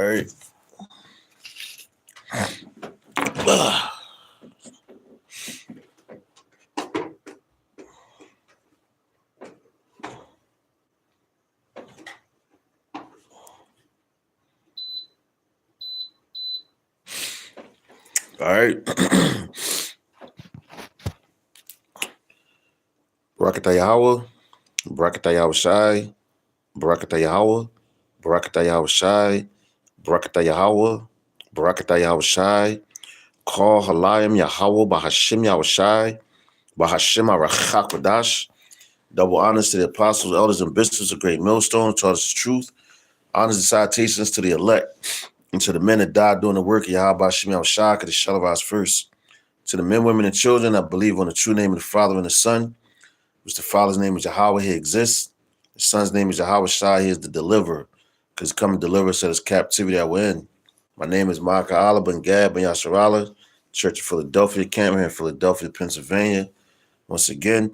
right. All right. Barakatah Yahweh, Barakatah Yahweh Shai, Barakatah Yahweh, Barakatah Yahweh Shai, Barakatah Yahweh, Barakatah Yahweh Shai, Call Halayim Yahweh, Bahashim Yahweh Shai, Bahashim Arachak Wadash. Double honors to the apostles, elders, and bishops of Great Millstone, taught us the truth. Honors and citations to the elect, and to the men that died doing the work of Yahweh Shem Yahweh Shai, the Shalavas first. To the men, women, and children that believe on the true name of the Father and the Son, which the Father's name is Yahweh, he exists. The Son's name is Yahweh Shai, he is the deliverer, because come and deliver us out of this captivity that we're in. My name is Micah Allah Ben Gad Ben Yasharallah, Church of Philadelphia, camp here in Philadelphia, Pennsylvania. Once again,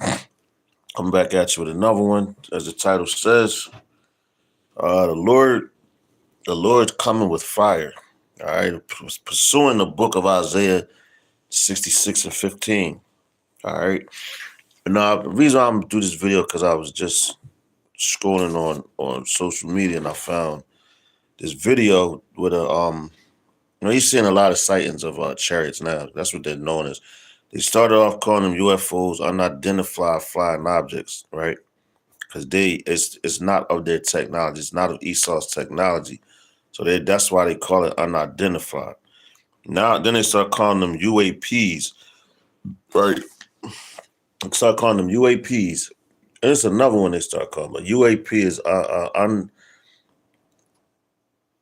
I'm back at you with another one. As the title says, the Lord's coming with fire. All right, pursuing the book of Isaiah 66 and 15. All right. Now, the reason I'm do this video because I was just scrolling on social media and I found this video with you're seeing a lot of sightings of chariots now. That's what they're known as. They started off calling them UFOs, unidentified flying objects, right? Because it's not of their technology, it's not of Esau's technology. So that's why they call it unidentified. Now then they start calling them UAPs, right? They start calling them UAPs. And it's another one they start calling, but UAP is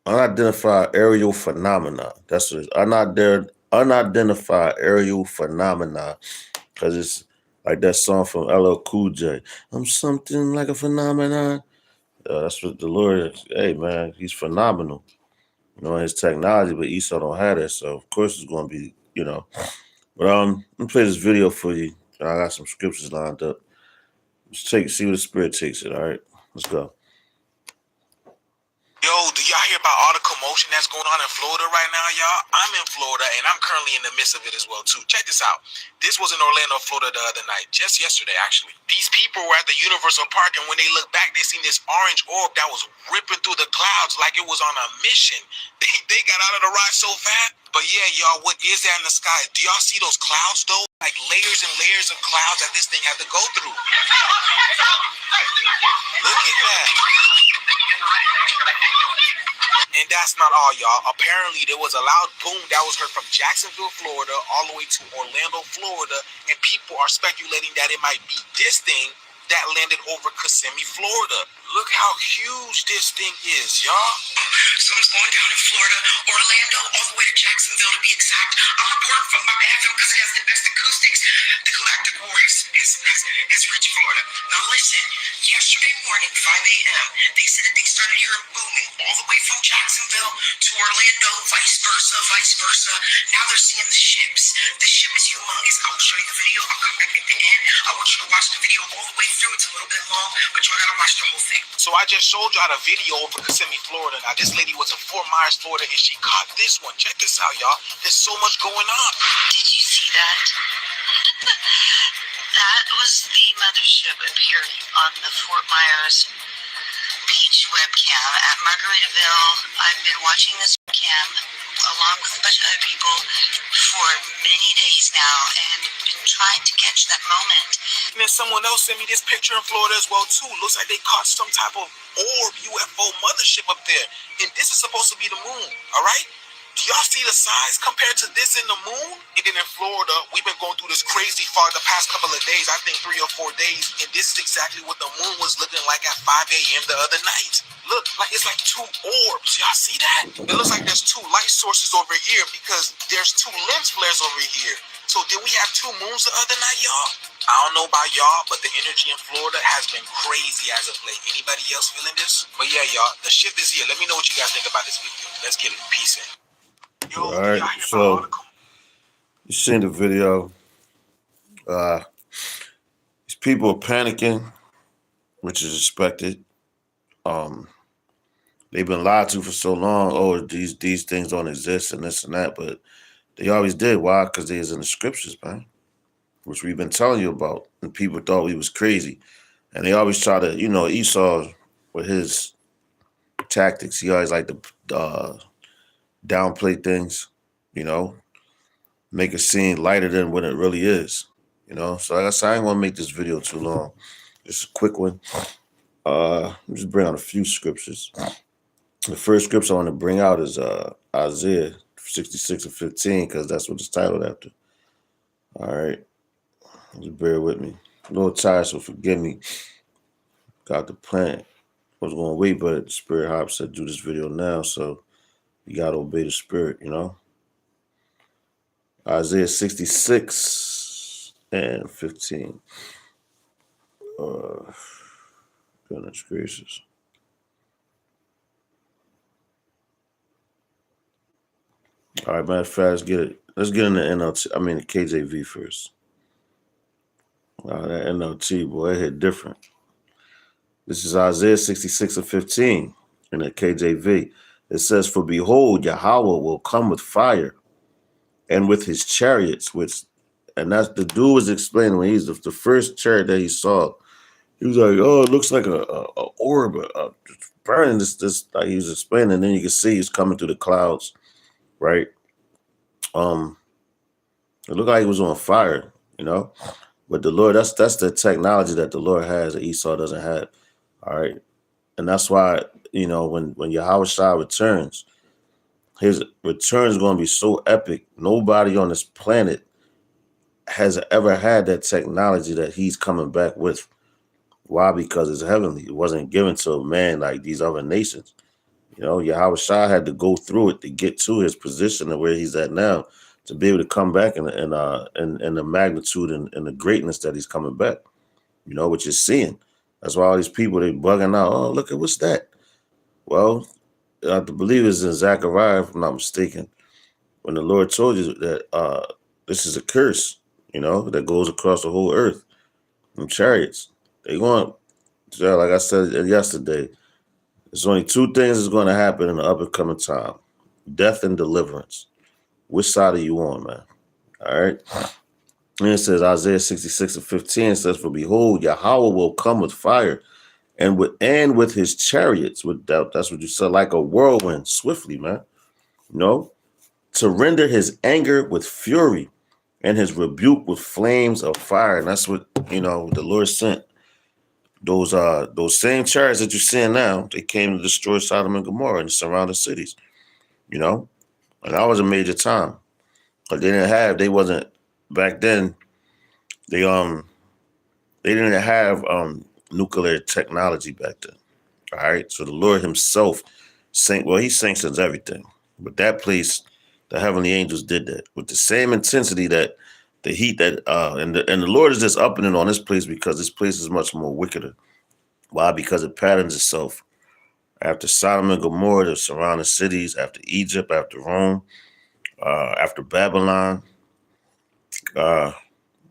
unidentified aerial phenomena. That's what it is. Unidentified aerial phenomena. Because it's like that song from LL Cool J. I'm something like a phenomenon. That's what the Lord is. Hey, man, he's phenomenal. His technology, but Esau don't have that. So, of course, it's going to be, But let me play this video for you. I got some scriptures lined up. Let's see where the Spirit takes it, all right? Let's go. Yo, do y'all hear about all the commotion that's going on in Florida right now, y'all? I'm in Florida, and I'm currently in the midst of it as well, too. Check this out. This was in Orlando, Florida the other night, just yesterday, actually. These people were at the Universal Park, and when they looked back, they seen this orange orb that was ripping through the clouds like it was on a mission. They got out of the ride so fast. But yeah, y'all, what is that in the sky? Do y'all see those clouds, though? Like layers and layers of clouds that this thing had to go through. Look at that. And that's not all, y'all. Apparently, there was a loud boom that was heard from Jacksonville, Florida, all the way to Orlando, Florida, and people are speculating that it might be this thing that landed over Kissimmee, Florida. Look how huge this thing is, y'all. Something's going down in Florida, Orlando, all the way to Jacksonville to be exact. I'm reporting from my bathroom because it has the best acoustics. The Galactic War has reached Florida. Now listen, yesterday morning, 5 a.m., they said that they started hearing booming all the way from Jacksonville to Orlando, vice versa. Now they're seeing the ships. The ship is humongous. I will show you the video. I'll come back at the end. I want you to watch the video all the way through. It's a little bit long, but you gotta watch the whole thing. So I just showed y'all the video over Kissimmee, Florida. Now this lady was in Fort Myers, Florida, and she caught this one. Check this out, y'all. There's so much going on. Did you see that? That was the mothership appearing on the Fort Myers beach webcam at Margaritaville. I've been watching this webcam along with a bunch of other people for many days now and been trying to catch that moment. And then someone else sent me this picture in Florida as well, too. Looks like they caught some type of orb UFO mothership up there. And this is supposed to be the moon, all right? Do y'all see the size compared to this in the moon? And then in Florida, we've been going through this crazy fog the past couple of days, I think 3 or 4 days, and this is exactly what the moon was looking like at 5 a.m. the other night. Look, like it's like 2 orbs. Y'all see that? It looks like there's 2 light sources over here because there's 2 lens flares over here. So did we have 2 moons the other night, y'all? I don't know about y'all, but the energy in Florida has been crazy as of late. Anybody else feeling this? But yeah, y'all, the shift is here. Let me know what you guys think about this video. Let's get it. Peace in. Yo, all right, so you seen the video. These people are panicking, which is expected. They've been lied to for so long. Oh, these things don't exist and this and that, but they always did. Why? Because they was in the scriptures, man, which we've been telling you about, and people thought we was crazy, and they always try to, Esau with his tactics. He always like to downplay things, make it seem lighter than what it really is, So like I said, I ain't want to make this video too long. Just a quick one. Just bring out a few scriptures. The first scripture I want to bring out is Isaiah 66:15, because that's what it's titled after. All right. Just bear with me. A little tired, so forgive me. Got the plan. I was going to wait, but the Spirit Hop said do this video now, so you got to obey the Spirit, Isaiah 66:15. Goodness gracious. All right, matter of fact, let's get in the NLT. I mean the KJV first. That NLT, boy, it hit different. This is Isaiah 66:15 in the KJV. It says, "For behold, Yahweh will come with fire, and with his chariots," and that's the dude was explaining when he's the first chariot that he saw. He was like, "Oh, it looks like a orb, burning." This like he was explaining, and then you can see he's coming through the clouds, right? It looked like he was on fire, But the Lord, that's the technology that the Lord has that Esau doesn't have. All right. And that's why, when Yahweh Shai returns, his return is going to be so epic. Nobody on this planet has ever had that technology that he's coming back with. Why? Because it's heavenly. It wasn't given to a man like these other nations. Yahweh Shai had to go through it to get to his position and where he's at now, to be able to come back in the magnitude and the greatness that he's coming back, which is seeing. That's why all these people, they bugging out. Oh, look at what's that? Well, I believe it's in Zechariah, if I'm not mistaken, when the Lord told you that this is a curse, that goes across the whole earth. From chariots, they going, like I said yesterday, there's only two things that's going to happen in the upcoming time: death and deliverance. Which side are you on, man? All right. And it says Isaiah 66:15 says, "For behold, Yahweh will come with fire, and with his chariots." That's what you said, like a whirlwind, swiftly, man. To render his anger with fury, and his rebuke with flames of fire. And that's what the Lord sent. Those same chariots that you're seeing now, they came to destroy Sodom and Gomorrah and the surrounding cities. And that was a major time. But they wasn't back then. They didn't have nuclear technology back then. All right. So the Lord himself he sanctions everything. But that place, the heavenly angels did that with the same intensity that the heat that and the Lord is just upping it on this place, because this place is much more wickeder. Why? Because it patterns itself after Sodom and Gomorrah, the surrounding cities, after Egypt, after Rome, after Babylon. Where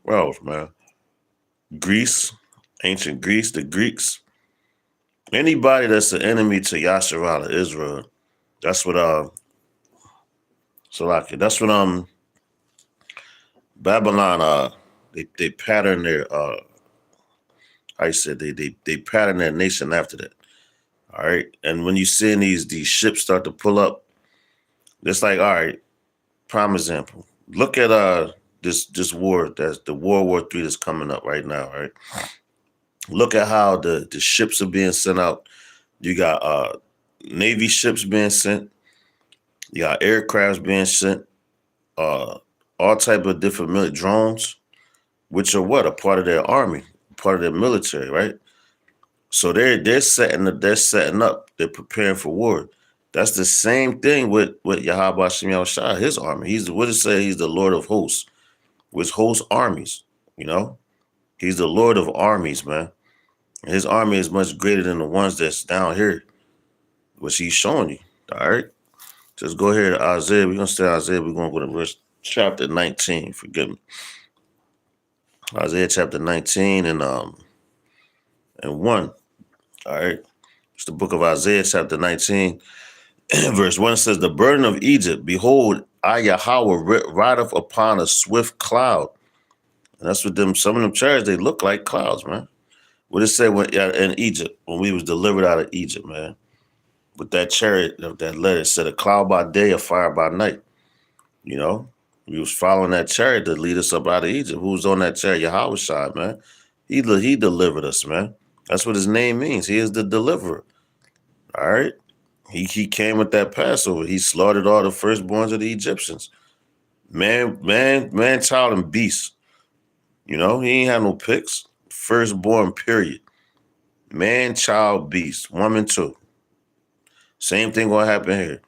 else, man? Greece, ancient Greece, the Greeks. Anybody that's an enemy to Yasharallah, Israel, that's what Babylon they pattern their they pattern their nation after that. All right. And when you see these ships start to pull up, it's like, all right, prime example. Look at this war, that's the World War III that's coming up right now, right? Look at how the ships are being sent out. You got Navy ships being sent, you got aircrafts being sent, all type of different drones, which are what? A part of their army, part of their military, right? So they're setting up, they're preparing for war. That's the same thing with Yahweh Hashem Yahushua, his army. He's the Lord of hosts, which hosts armies, He's the Lord of armies, man. And his army is much greater than the ones that's down here, which he's showing you. All right. Just go here to Isaiah. We're gonna stay Isaiah. We're gonna go to verse chapter 19. Forgive me. Isaiah chapter 19 and 1. All right. It's the book of Isaiah, chapter 19, verse 1. It says, the burden of Egypt, behold, I, Yahweh, rideth upon a swift cloud. And that's what some of them chariots, they look like clouds, man. What it said in Egypt, when we was delivered out of Egypt, man. With that chariot, that letter, it said a cloud by day, a fire by night. You know, we was following that chariot to lead us up out of Egypt. Who was on that chariot? Yahweh Shai, man. He delivered us, man. That's what his name means. He is the deliverer. All right. He came with that Passover. He slaughtered all the firstborns of the Egyptians. Man, child, and beast. You know, he ain't had no picks. Firstborn, period. Man, child, beast. Woman, too. Same thing gonna happen here.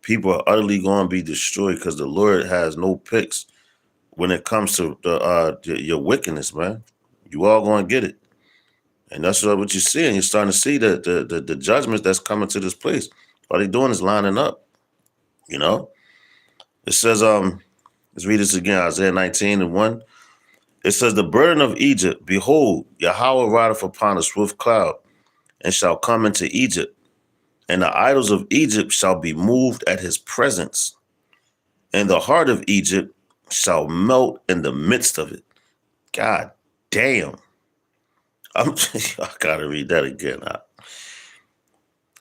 People are utterly gonna be destroyed because the Lord has no picks when it comes to your wickedness, man. You all gonna get it. And that's what you're seeing. You're starting to see the judgments that's coming to this place. All they're doing is lining up. You know? It says, let's read this again, Isaiah 19:1. It says, the burden of Egypt, behold, Yahweh rideth upon a swift cloud, and shall come into Egypt, and the idols of Egypt shall be moved at his presence, and the heart of Egypt shall melt in the midst of it. God damn. I gotta read that again.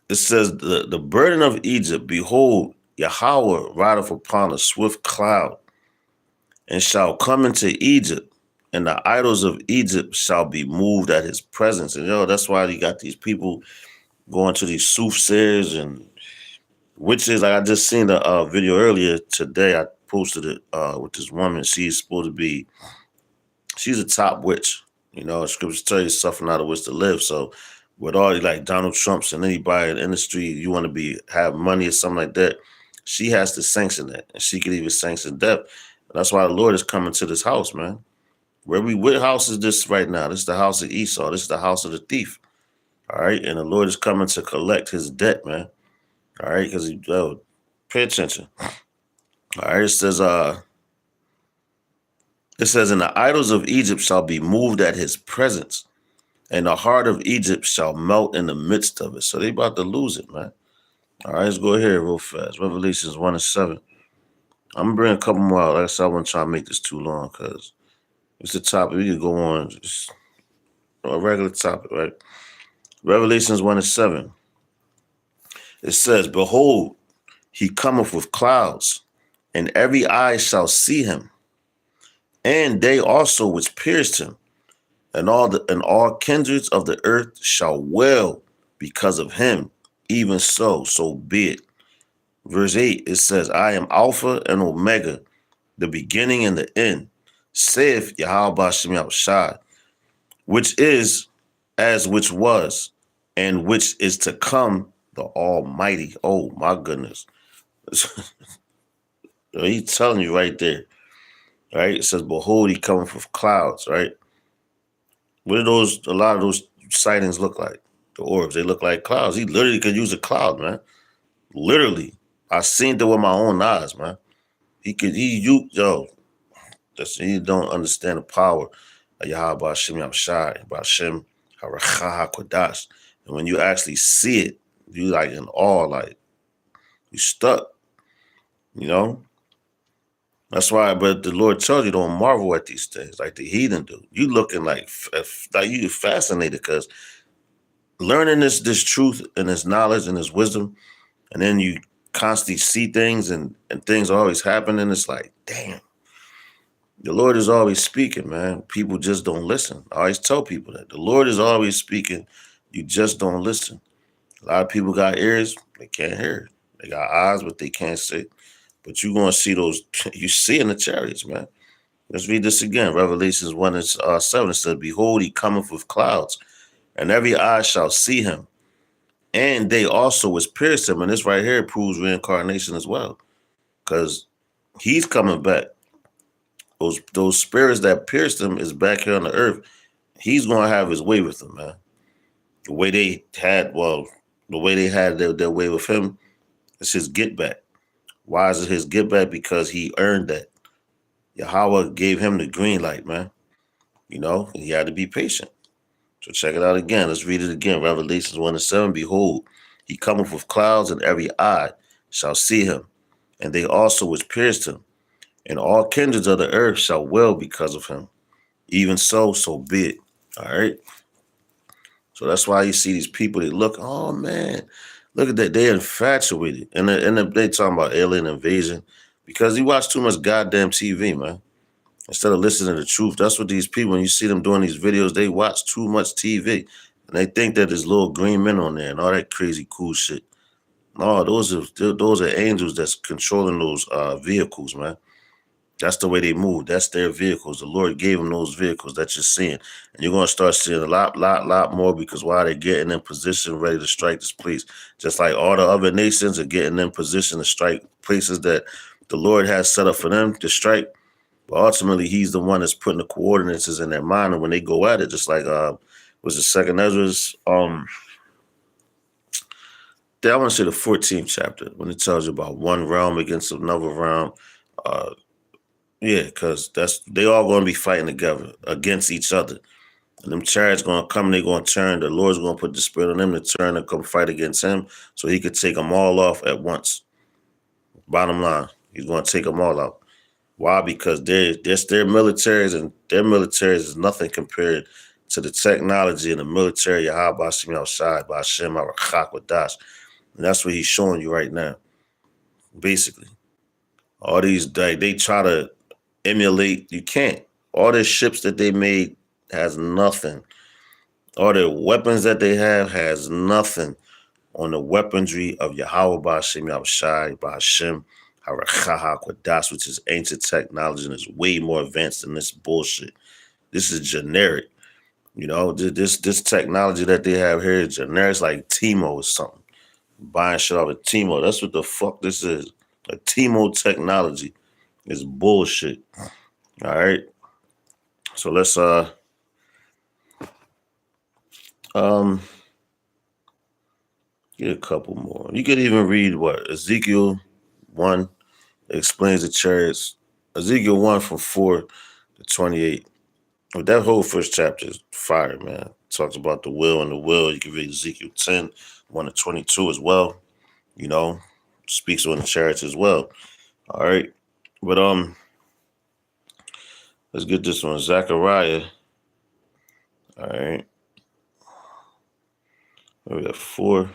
It says, the burden of Egypt, behold, Yahweh rideth upon a swift cloud, and shall come into Egypt, and the idols of Egypt shall be moved at his presence. And that's why you got these people going to these soothsayers and witches. Like I just seen a video earlier today. I posted it with this woman. She's a top witch. You know, scriptures tell you suffering not a wish to live. So with all like Donald Trumps and anybody in the industry, you want to have money or something like that, she has to sanction that. And she could even sanction death. And that's why the Lord is coming to this house, man. What house is this right now? This is the house of Esau. This is the house of the thief. All right. And the Lord is coming to collect his debt, man. All right. Because pay attention. All right. It says, and the idols of Egypt shall be moved at his presence, and the heart of Egypt shall melt in the midst of it. So they about to lose it, man. All right. Let's go here real fast. Revelations 1:7. I'm going to bring a couple more out. Like I said, I wouldn't try to make this too long because it's the topic. We could go on just a regular topic, right? Revelations 1:7. It says, behold, he cometh with clouds, and every eye shall see him, and they also which pierced him, and all kindreds of the earth shall wail because of him. Even so be it. Verse 8, it says, I am Alpha and Omega, the beginning and the end, saith Yahweh Ba'Shem Yahushai, which is, as which was, and which is to come, the Almighty. Oh, my goodness. He's telling you right there. Right? It says, behold, he cometh with clouds, right? What do a lot of those sightings look like? The orbs, they look like clouds. He literally could use a cloud, man. Literally. I seen it with my own eyes, man. He don't understand the power of Yahweh Ba'Shem Yahushai, Ba'Shem Haracha HaKodash. And when you actually see it, you like in awe, like you stuck, you know? That's why, but the Lord tells you don't marvel at these things like the heathen do. You looking like you fascinated because learning this truth and this knowledge and this wisdom, and then you constantly see things and things always happen, and it's like, damn. The Lord is always speaking, man. People just don't listen. I always tell people that. The Lord is always speaking. You just don't listen. A lot of people got ears, they can't hear. They got eyes, but they can't see. But you're going to see those, you see in the chariots, man. Let's read this again. Revelations 1:7. It says, behold, he cometh with clouds, and every eye shall see him. And they also was pierced him. And this right here proves reincarnation as well. Because he's coming back. Those spirits that pierced him is back here on the earth. He's going to have his way with them, man. The way they had their way with him, it's his get back. Why is it his get back? Because he earned that. Yahweh gave him the green light, man. You know, and he had to be patient. So check it out again. Let's read it again. Revelations 1:7. Behold, he cometh with clouds, and every eye shall see him, and they also which pierced him, and all kindreds of the earth shall wail because of him. Even so, so be it. All right. So that's why you see these people, they look, oh man, look at that. They're infatuated. And they talking about alien invasion because you watch too much goddamn TV, man. Instead of listening to the truth. That's what these people, when you see them doing these videos, they watch too much TV. And they think that there's little green men on there and all that crazy cool shit. No, those are angels that's controlling those vehicles, man. That's the way they move. That's their vehicles. The Lord gave them those vehicles that you're seeing. And you're going to start seeing a lot more because while they're getting in position ready to strike this place, just like all the other nations are getting in position to strike places that the Lord has set up for them to strike. But ultimately, he's the one that's putting the coordinates in their mind. And when they go at it, just like, was it Second Ezra's? I want to say the 14th chapter when it tells you about one realm against another realm. Yeah, because they all going to be fighting together against each other. And them chariots going to come, they're going to turn. The Lord's going to put the spirit on them to turn and come fight against him so he could take them all off at once. Bottom line, he's going to take them all out. Why? Because their militaries, and their militaries is nothing compared to the technology and the military Yahweh Bashim outside by Hashem Arakhakwadash. And that's what he's showing you right now. Basically. All these, they try to emulate, you can't. All the ships that they made has nothing. All the weapons that they have has nothing on the weaponry of Yahweh Bashim Yahushai Bashim Harachaha Quadas, which is ancient technology and is way more advanced than this bullshit. This is generic. You know, this technology that they have here is generic. It's like Timo or something. Buying shit off of Timo. That's what the fuck this is. A Timo technology is bullshit. All right. So let's get a couple more. You could even read what Ezekiel 1 explains the chariots. Ezekiel 1 from 4 to 28. But that whole first chapter is fire, man. It talks about the will and the will. You can read Ezekiel 10, 1 to 22 as well. You know, speaks on the chariots as well. All right. But let's get this one. Zechariah. All right. We have 4.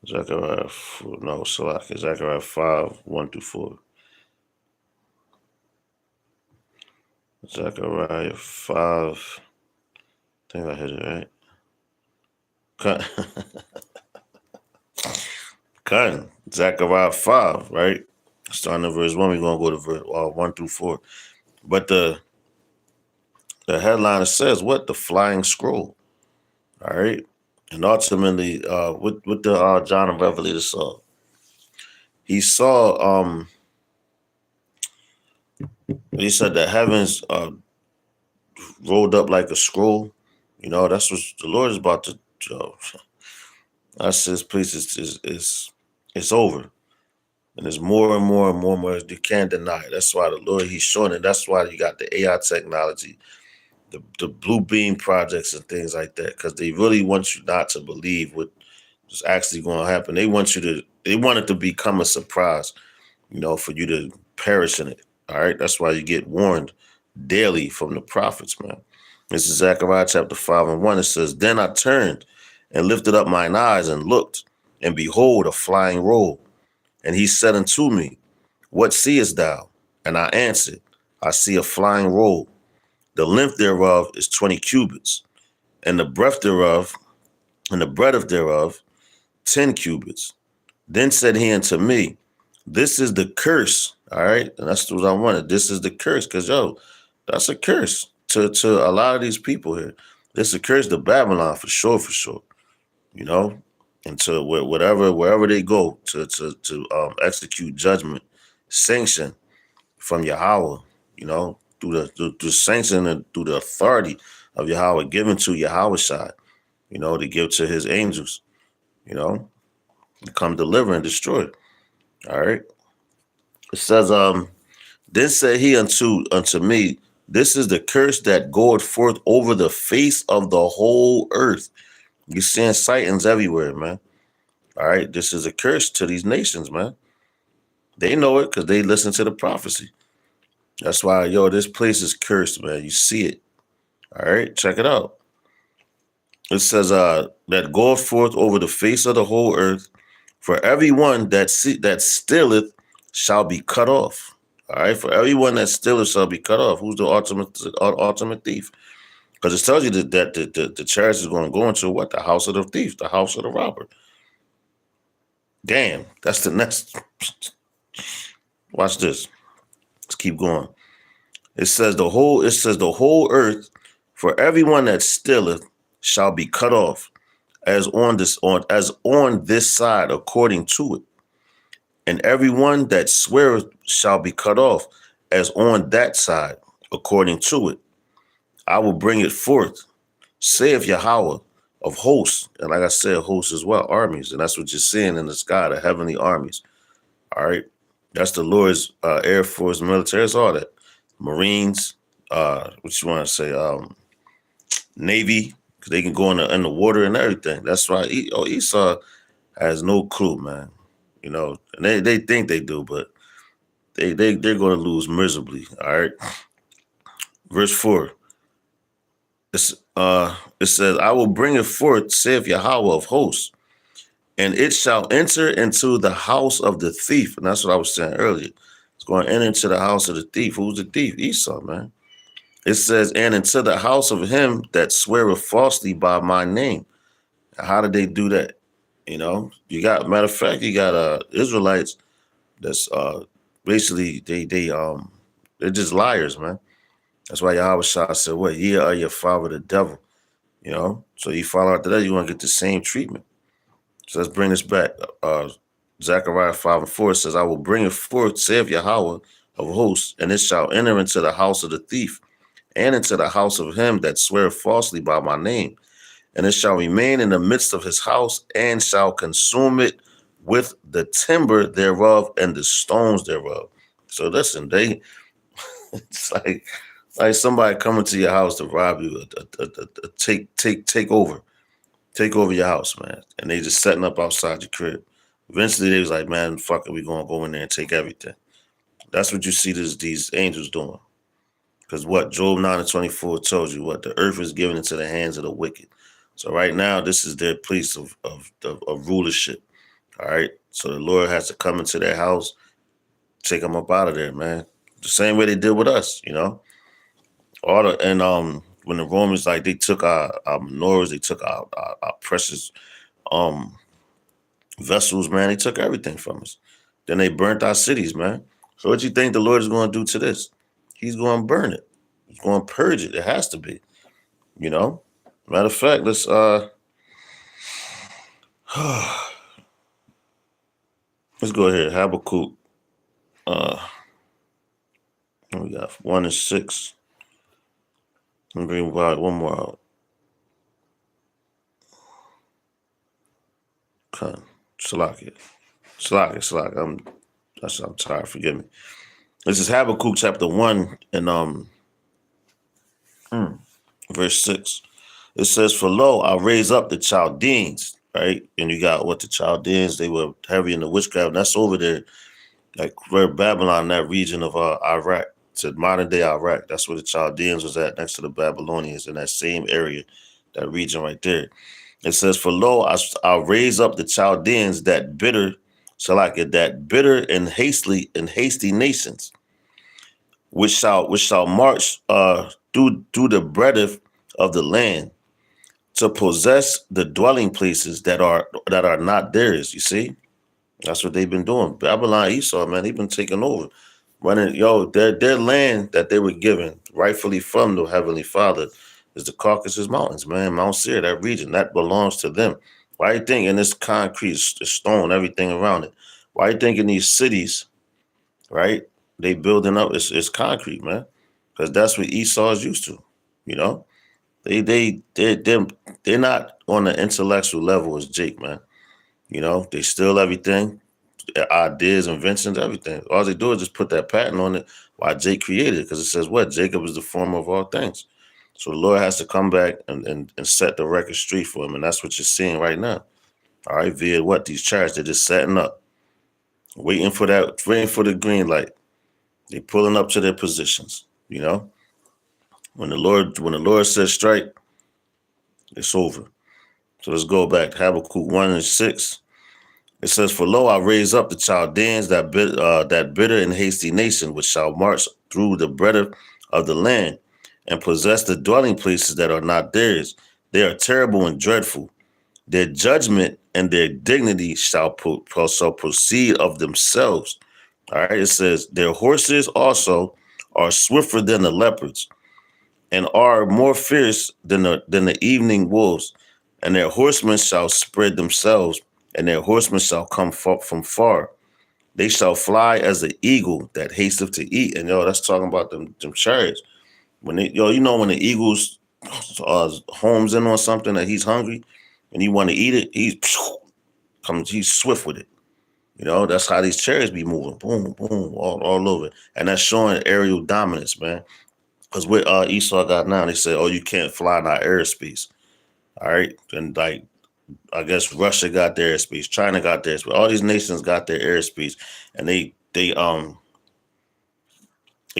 Zechariah 4. No, Salaki. Zechariah 5, 1 through 4. Zechariah 5. I think I hit it right. Cut. Zechariah 5, right? Starting at verse 1, we're going to go to verse 1 through 4. But the headline says, what? The flying scroll. All right. And ultimately, what the John the Revelator saw. He saw, he said the heavens rolled up like a scroll. You know, that's what the Lord is about to do. That's his place it's over. And there's more and more and more and more. You can't deny it. That's why the Lord, he's showing it. That's why you got the AI technology, the blue beam projects and things like that, because they really want you not to believe what is actually going to happen. They want it to become a surprise, you know, for you to perish in it. All right. That's why you get warned daily from the prophets, man. This is Zechariah chapter 5 and 1. It says, then I turned and lifted up mine eyes and looked, and behold, a flying roll. And he said unto me, what seest thou? And I answered, I see a flying roll. The length thereof is 20 cubits, and the breadth thereof, and the breadth thereof, 10 cubits. Then said he unto me, this is the curse. All right. And that's what I wanted. This is the curse. Because, that's a curse to a lot of these people here. This is a curse to Babylon for sure. You know, and to wherever they go to execute judgment, sanction from Yahweh, you know, through the sanction and through the authority of Yahweh given to Yahweh side, you know, to give to his angels, you know, to come deliver and destroy. All right. It says, then said he unto me, This is the curse that goeth forth over the face of the whole earth. You're seeing sightings everywhere, man. All right, this is a curse to these nations, man. They know it because they listen to the prophecy. That's why, yo, this place is cursed, man. You see it. All right, check it out. It says, that goeth forth over the face of the whole earth, for everyone that stealeth shall be cut off. All right, for everyone that stealeth shall be cut off. Who's the ultimate thief? Because it tells you that the charge is going to go into what? The house of the thief, the house of the robber. Damn, that's the next. Watch this. Let's keep going. It says the whole earth, for everyone that stealeth shall be cut off, as on this side according to it. And everyone that sweareth shall be cut off, as on that side according to it. I will bring it forth, saith Yahweh of hosts. And like I said, hosts as well, armies. And that's what you're seeing in the sky, the heavenly armies. All right. That's the Lord's Air Force, military, it's all that. Marines, what you want to say, Navy, because they can go in the water and everything. That's why Esau has no clue, man. You know, and they think they do, but they're going to lose miserably. All right. Verse 4. It says, I will bring it forth, saith Yahweh of hosts, and it shall enter into the house of the thief. And that's what I was saying earlier. It's going to enter into the house of the thief. Who's the thief? Esau, man. It says, and into the house of him that sweareth falsely by my name. How did they do that? You know, you got, matter of fact, you got Israelites that's basically they're just liars, man. That's why Yahweh Shah said, what, ye are your father the devil. You know, so you follow after that, you want to get the same treatment. So let's bring this back. Zechariah 5:4 says, I will bring it forth, saith Yahweh of hosts, and it shall enter into the house of the thief, and into the house of him that sweareth falsely by my name. And it shall remain in the midst of his house, and shall consume it with the timber thereof and the stones thereof. So listen, it's like somebody coming to your house to rob you, take over your house, man. And they just setting up outside your crib. Eventually they was like, man, fuck it, we gonna go in there and take everything. That's what you see these angels doing. Because what Job 9:24 tells you, what the earth is given into the hands of the wicked. So right now, this is their place of rulership. All right. So the Lord has to come into their house, take them up out of there, man. The same way they did with us, you know. When the Romans, like, they took our menorahs, they took our precious vessels, man. They took everything from us. Then they burnt our cities, man. So what you think the Lord is going to do to this? He's going to burn it. He's going to purge it. It has to be, you know. Matter of fact, let's go ahead. Habakkuk. We got 1 and 6. Let me bring one more out. Okay. Salakia. I'm tired. Forgive me. This is Habakkuk chapter 1 and verse 6. It says, for lo, I'll raise up the Chaldeans, right? And you got what the Chaldeans, they were heavy in the witchcraft. And that's over there, like where Babylon, that region of Iraq. It's modern day Iraq. That's where the Chaldeans was at, next to the Babylonians, in that same area, that region right there. It says, for lo, I'll raise up the Chaldeans, that bitter and hasty nations, which shall march through the breadth of the land, to possess the dwelling places that are not theirs. You see, that's what they've been doing. Babylon, Esau, man, they've been taking over, running. Their land that they were given rightfully from the Heavenly Father is the Caucasus Mountains, man, Mount Seir, that region that belongs to them. Why you think in this concrete, stone, everything around it? Why you think in these cities, right? They building up. It's concrete, man, because that's what Esau is used to, you know. They're not on the intellectual level as Jake, man. You know, they steal everything. ideas, inventions, everything. All they do is just put that patent on it why Jake created it, because it says what? Jacob is the former of all things. So the Lord has to come back and set the record straight for him, and that's what you're seeing right now. All right, via what? These charts, they're just setting up, waiting for the green light. They're pulling up to their positions, you know? When the Lord says strike, it's over. So let's go back. Habakkuk 1:6. It says, "For lo, I raise up the Chaldeans, that bitter and hasty nation, which shall march through the breadth of the land, and possess the dwelling places that are not theirs. They are terrible and dreadful. Their judgment and their dignity shall proceed of themselves." All right. It says, "Their horses also are swifter than the leopards, and are more fierce than the evening wolves. And their horsemen shall spread themselves, and their horsemen shall come from far. They shall fly as the eagle that hasteth to eat." And that's talking about them chariots. When when the eagle's homes in on something that he's hungry and he want to eat it, he's swift with it. That's how these chariots be moving, boom, boom, all over. And that's showing aerial dominance, man. Because what Esau got now, they said, "Oh, you can't fly in our airspace." All right, and like, I guess Russia got their airspace, China got theirs, but all these nations got their airspace, and they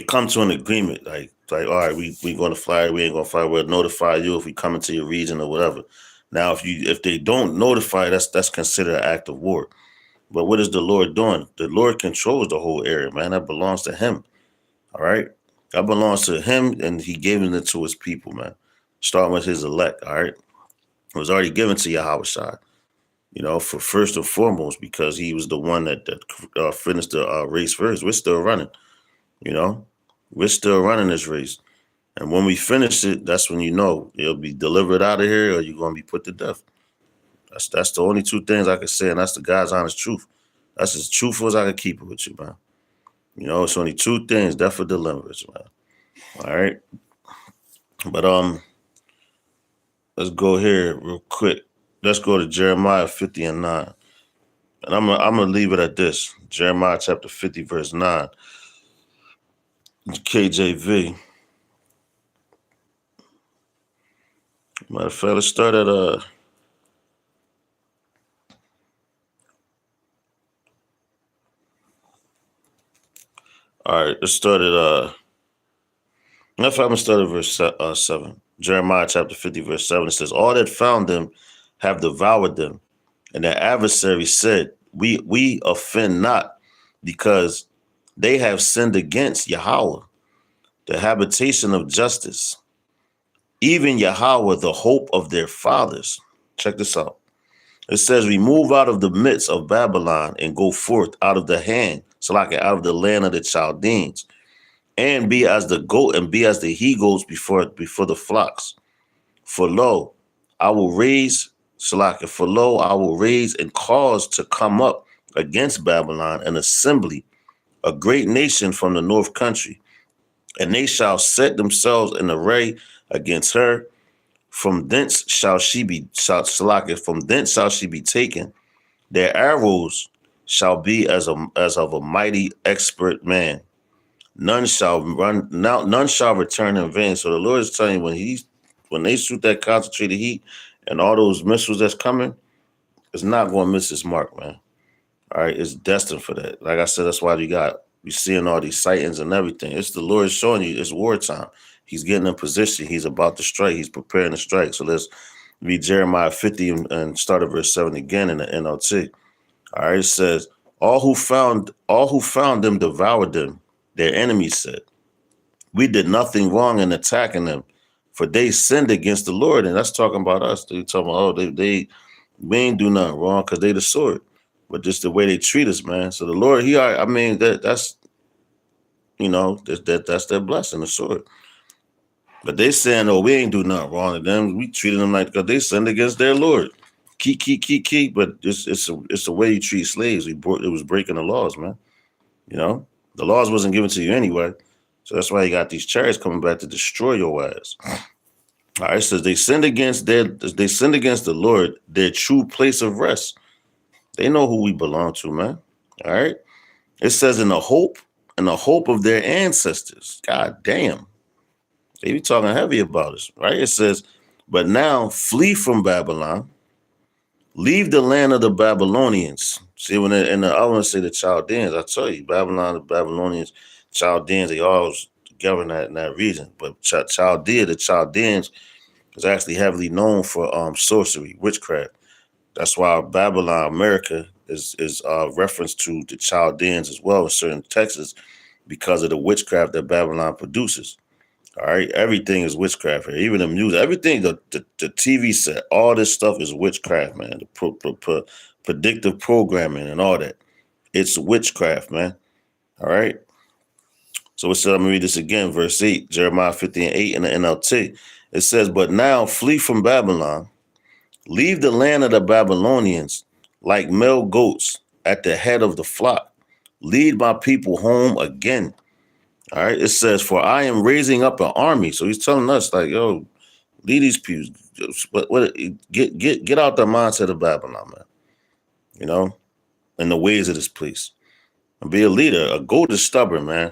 come to an agreement, like all right, we going to fly, we ain't gonna fly. We'll notify you if we come into your region or whatever. Now, if they don't notify, that's considered an act of war. But what is the Lord doing? The Lord controls the whole area, man. That belongs to Him. All right, that belongs to Him, and He gave it to His people, man. Starting with His elect. All right, it was already given to Yahushua, for first and foremost, because He was the one that finished the race first. We're still running. We're still running this race. And when we finish it, that's when it'll be delivered out of here or you're going to be put to death. That's the only two things I can say, and that's the God's honest truth. That's as truthful as I can keep it with you, man. It's only two things, death or deliverance, man. All right? But let's go here real quick. Let's go to Jeremiah 50:9. And I'm gonna leave it at this. Jeremiah chapter 50, verse 9. KJV. Matter of fact, let's start at all right, let's start at matter of fact, I'm gonna start at verse 7. Jeremiah chapter 50, verse 7. It says, "All that found them have devoured them, and their adversaries said, we offend not, because they have sinned against Yahweh, the habitation of justice, even Yahweh, the hope of their fathers." Check this out. It says, "We move out of the midst of Babylon and go forth out of the hand, out of the land of the Chaldeans, and be as the goat and be as the he goats before the flocks. For lo, I will raise and cause to come up against Babylon an assembly, a great nation from the north country, and they shall set themselves in array against her. From thence shall she be taken. Their arrows shall be as of a mighty expert man. None shall return in vain." So the Lord is telling you, when they shoot that concentrated heat and all those missiles that's coming, it's not going to miss its mark, man. All right, it's destined for that. Like I said, that's why you're seeing all these sightings and everything. It's the Lord showing you it's wartime. He's getting in position. He's about to strike. He's preparing to strike. So let's read Jeremiah 50 and start at verse 7 again in the NLT. All right, it says, all who found them devoured them. Their enemies said, "We did nothing wrong in attacking them, for they sinned against the Lord." And that's talking about us. They talking about, we ain't do nothing wrong because they the sword, but just the way they treat us, man. So the Lord, that's their blessing, the sword. But they saying, "Oh, we ain't do nothing wrong to them. We treated them like, because they sinned against their Lord." Keep. But it's the way you treat slaves. It was breaking the laws, man. The laws wasn't given to you anyway. So that's why you got these chariots coming back to destroy your ass. All right, it says they sinned against the Lord, their true place of rest. They know who we belong to, man. All right. It says in the hope of their ancestors. God damn. They be talking heavy about us, right? It says, but now flee from Babylon, leave the land of the Babylonians. See, when I want to say the Chaldeans, I tell you, Babylon, the Babylonians, Chaldeans, they always together in that region. But Chaldea, the Chaldeans, is actually heavily known for sorcery, witchcraft. That's why Babylon, America, is reference to the Chaldeans as well in certain texts because of the witchcraft that Babylon produces. All right, everything is witchcraft here. Even the music, everything, the TV set, all this stuff is witchcraft, man. The predictive programming and all that, it's witchcraft, man. All right. So it says, I'm gonna read this again, verse 8, Jeremiah 50:8 in the NLT. It says, but now flee from Babylon, leave the land of the Babylonians like male goats at the head of the flock. Lead my people home again. All right. It says, for I am raising up an army. So he's telling us, like, yo, lead these people. Get out the mindset of Babylon, man. You know, and the ways of this place. And be a leader. A goat is stubborn, man.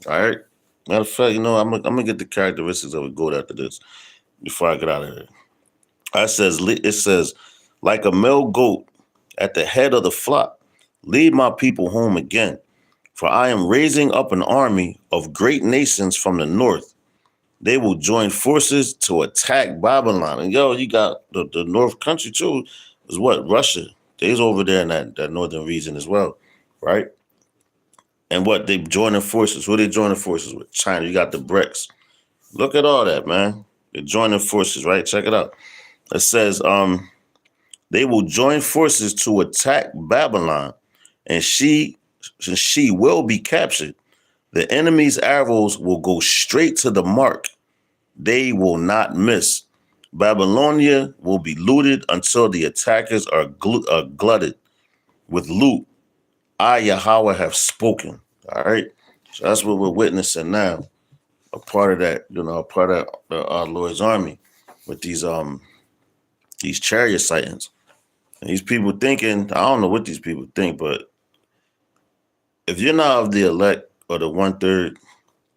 All right. Matter of fact, you know, I'm gonna get the characteristics of a goat after this before I get out of here. It says, like a male goat at the head of the flock, lead my people home again. For I am raising up an army of great nations from the north. They will join forces to attack Babylon. And yo, you got the North country too, is what? Russia. They's over there in that northern region as well, right? And what? They joining forces. Who they joining forces with? China. You got the BRICS. Look at all that, man. They're joining forces, right? Check it out. It says, they will join forces to attack Babylon, and she will be captured. The enemy's arrows will go straight to the mark. They will not miss. Babylonia will be looted until the attackers are glutted with loot. I, Yahweh, have spoken. All right. So that's what we're witnessing now. A part of that, you know, a part of our Lord's army with these chariot sightings. And these people thinking, I don't know what these people think, but if you're not of the elect or the 1/3,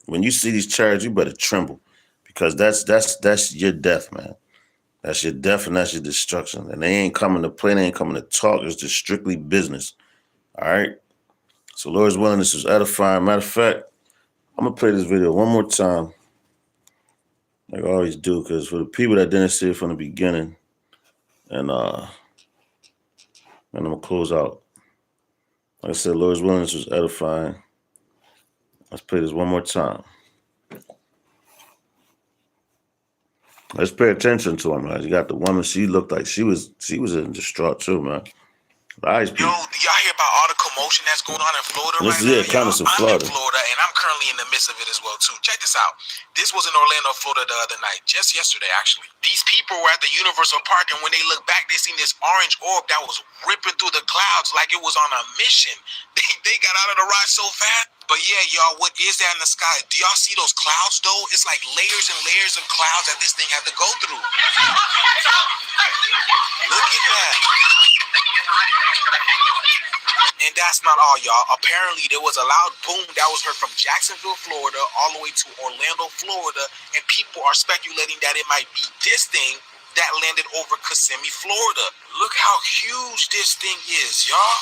when you see these chariots, you better tremble, because that's your death, man. That's your death and that's your destruction. And they ain't coming to play, they ain't coming to talk. It's just strictly business. All right. So Lord's willing, this was edifying. Matter of fact, I'm gonna play this video one more time, like I always do, because for the people that didn't see it from the beginning, and I'm gonna close out. Like I said, Lord's willing, this was edifying. Let's play this one more time. Let's pay attention to him, man. You got the woman, she looked like she was in distraught too, man. Nice people. Yo, do y'all hear about all the commotion that's going on in Florida This right is now? kind of some Florida. I'm in Florida, and I'm currently in the midst of it as well, too. Check this out. This was in Orlando, Florida the other night, just yesterday, actually. These people were at the Universal Park, and when they looked back, they seen this orange orb that was ripping through the clouds like it was on a mission. They got out of the ride so fast. But yeah, y'all, what is that in the sky? Do y'all see those clouds, though? It's like layers and layers of clouds that this thing had to go through. Look at that. And that's not all, y'all. Apparently, there was a loud boom that was heard from Jacksonville, Florida, all the way to Orlando, Florida, and people are speculating that it might be this thing that landed over Kissimmee, Florida. Look how huge this thing is, y'all.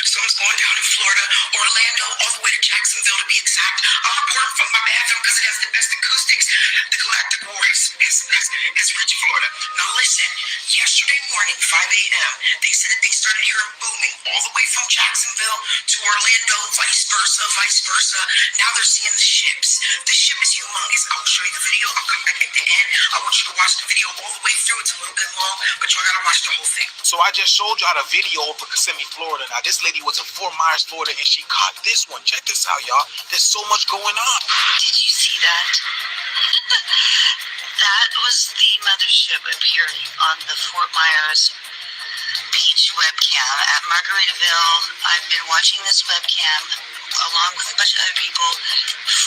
Something's going down in Florida, Orlando, all the way to Jacksonville to be exact. I'm reporting from my bathroom because it has the best acoustics. The Galactic War has reached Florida. Now listen, yesterday morning, 5 a.m., they said that they started hearing booming all the way from Jacksonville to Orlando, vice versa. Now they're seeing the ships. The ship is humongous. I'll show you the video. I'll come back at the end. I want you to watch the video all the way through. It's a little bit long, but y'all gotta watch the whole thing. So I just showed y'all the video over Kissimmee, Florida. Now, this lady was in Fort Myers, Florida, and she caught this one. Check this out, y'all. There's so much going on. Did you see that? That was the mothership appearing on the Fort Myers Beach webcam at Margaritaville. I've been watching this webcam along with a bunch of other people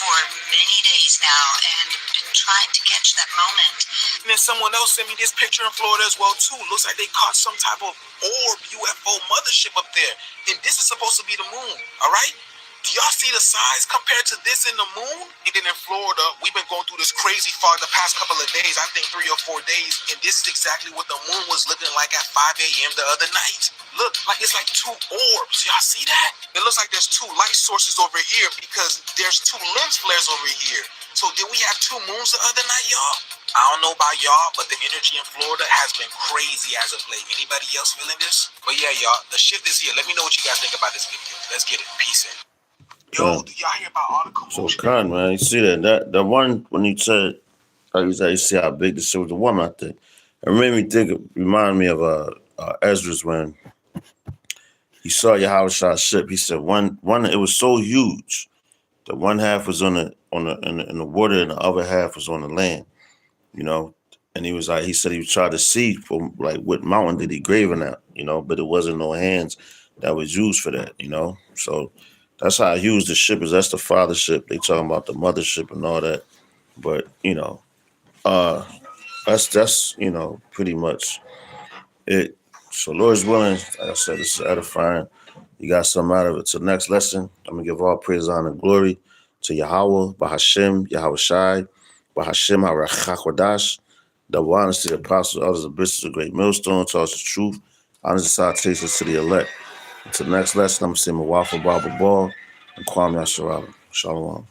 for many days now and been trying to catch that moment. And then someone else sent me this picture in Florida as well too. Looks like they caught some type of orb UFO mothership up there. And this is supposed to be the moon, all right? Do y'all see the size compared to this in the moon? And then in Florida, we've been going through this crazy fog the past couple of days, I think 3 or 4 days, and this is exactly what the moon was looking like at 5 a.m. the other night. Look, like it's like 2 orbs. Y'all see that? It looks like there's 2 light sources over here because there's 2 lens flares over here. So did we have 2 moons the other night, y'all? I don't know about y'all, but the energy in Florida has been crazy as of late. Anybody else feeling this? But yeah, y'all, the shift is here. Let me know what you guys think about this video. Let's get it. Peace in. Yo, do y'all hear about all the So commotion? Khan, man, you see that the one when you said, you see how big the shit was, the one I think, it made me think. It reminded me of Ezra's when he saw Yahweh ship. He said one it was so huge that one half was in the water and the other half was on the land, you know. And he was like, he said he was trying to see from like what mountain did he graven at, you know, but it wasn't no hands that was used for that, you know. So that's how huge the ship is. That's the father ship. They talking about the mothership and all that. But, you know, that's you know, pretty much it. So Lord's willing, like I said, this is edifying. You got something out of it. So next lesson, I'm gonna give all praise, honor, and glory to Yahweh, Bahashem, Yahweh Shai, Bahashem HaRachakodash. Double honors to the apostles, others of bishops, a great millstone, to us the truth, honors and salutations to the elect. Until the next lesson, I'm going to say Mawafo Baba Ball and Kwame Yasharala. Shalom.